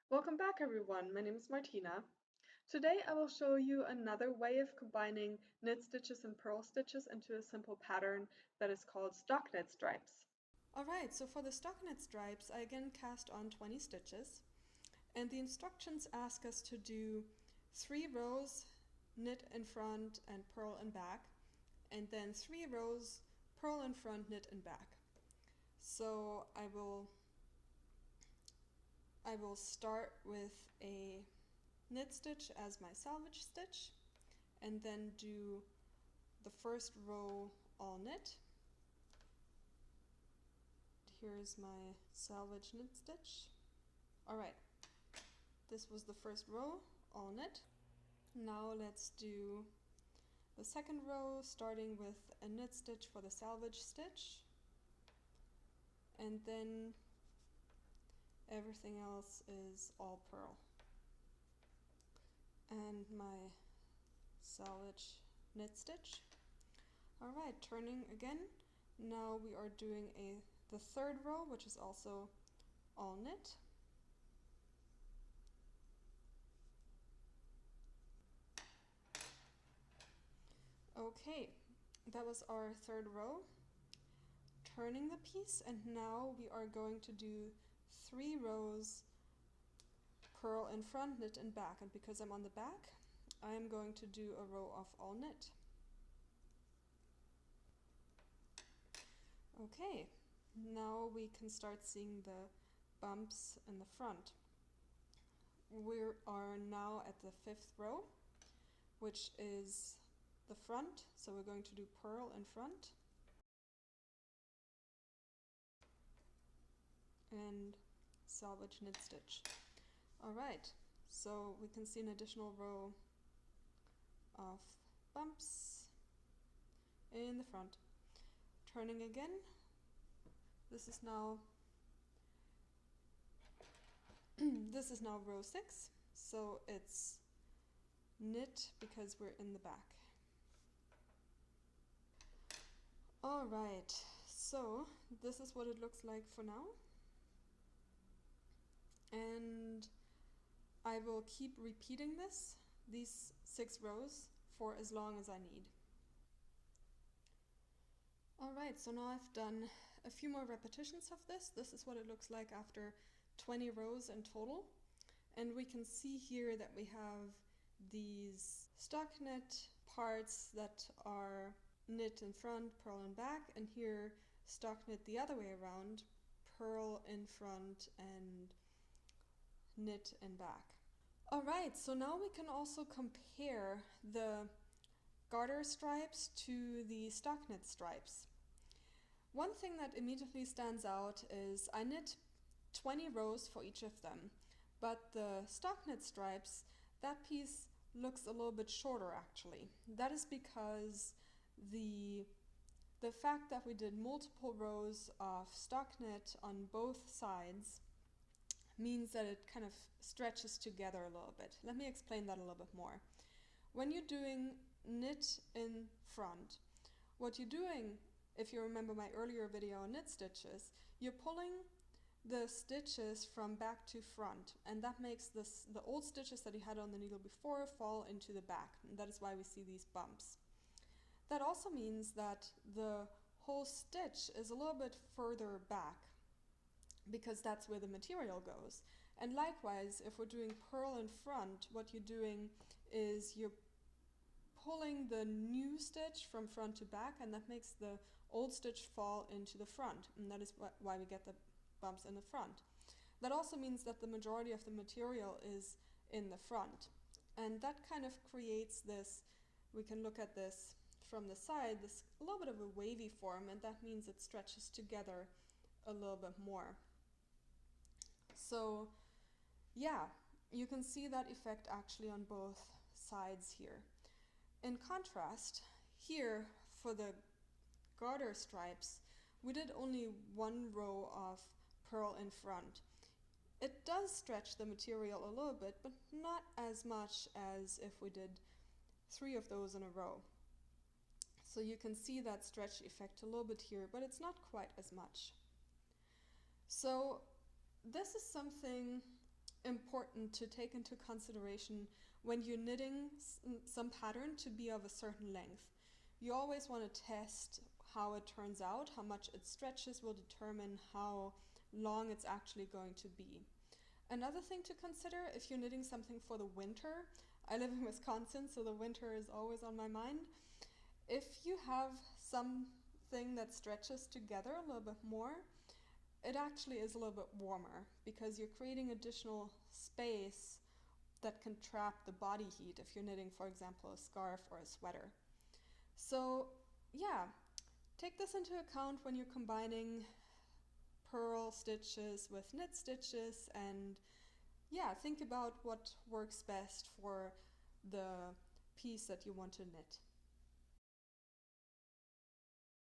Welcome back everyone, my name is Martina. Today I will show you another way of combining knit stitches and purl stitches into a simple pattern that is called stockinette stripes. Alright, so for the stockinette stripes I again cast on 20 stitches and the instructions ask us to do 3 rows knit in front and purl in back, and then 3 rows purl in front, knit in back. So I will start with a knit stitch as my salvage stitch and then do the first row all knit. Here's my salvage knit stitch. Alright, this was the first row all knit. Now let's do the second row, starting with a knit stitch for the salvage stitch, and then everything else is all purl. And my salvage knit stitch. Alright, turning again. Now we are doing the third row, which is also all knit. Okay, that was our third row. Turning the piece, and now we are going to do 3 rows purl in front, knit in back, and because I'm on the back, I am going to do a row of all knit. Okay, now we can start seeing the bumps in the front. We are now at the 5th row, which is the front, so we're going to do purl in front and salvage knit stitch. Alright, so we can see an additional row of bumps in the front. Turning again, this is now this is now row 6, so it's knit because we're in the back. Alright, so this is what it looks like for now, and I will keep repeating these 6 rows for as long as I need. Alright, so now I've done a few more repetitions of this. This is what it looks like after 20 rows in total. And we can see here that we have these stockinette parts that are knit in front, purl in back, and here stockinette the other way around, purl in front and knit in back. Alright, so now we can also compare the garter stripes to the stockinette stripes. One thing that immediately stands out is I knit 20 rows for each of them, but the stockinette stripes, that piece looks a little bit shorter actually. That is because the fact that we did multiple rows of stockinette on both sides means that it kind of stretches together a little bit. Let me explain that a little bit more. When you're doing knit in front, what you're doing, if you remember my earlier video on knit stitches, you're pulling the stitches from back to front, and that makes the old stitches that you had on the needle before fall into the back, and that is why we see these bumps. That also means that the whole stitch is a little bit further back because that's where the material goes. And likewise, if we're doing purl in front, what you're doing is you're pulling the new stitch from front to back, and that makes the old stitch fall into the front, and that is why we get the bumps in the front. That also means that the majority of the material is in the front, and that kind of creates this, we can look at this from the side, this a little bit of a wavy form, and that means it stretches together a little bit more. So yeah, you can see that effect actually on both sides here. In contrast, here for the garter stripes, we did only 1 row of purl in front. It does stretch the material a little bit, but not as much as if we did 3 of those in a row. So you can see that stretch effect a little bit here, but it's not quite as much. So this is something important to take into consideration when you're knitting some pattern to be of a certain length. You always want to test how it turns out. How much it stretches will determine how long it's actually going to be. Another thing to consider if you're knitting something for the winter, I live in Wisconsin, so the winter is always on my mind. If you have something that stretches together a little bit more, it actually is a little bit warmer because you're creating additional space that can trap the body heat if you're knitting, for example, a scarf or a sweater. So yeah, take this into account when you're combining purl stitches with knit stitches, and yeah, think about what works best for the piece that you want to knit.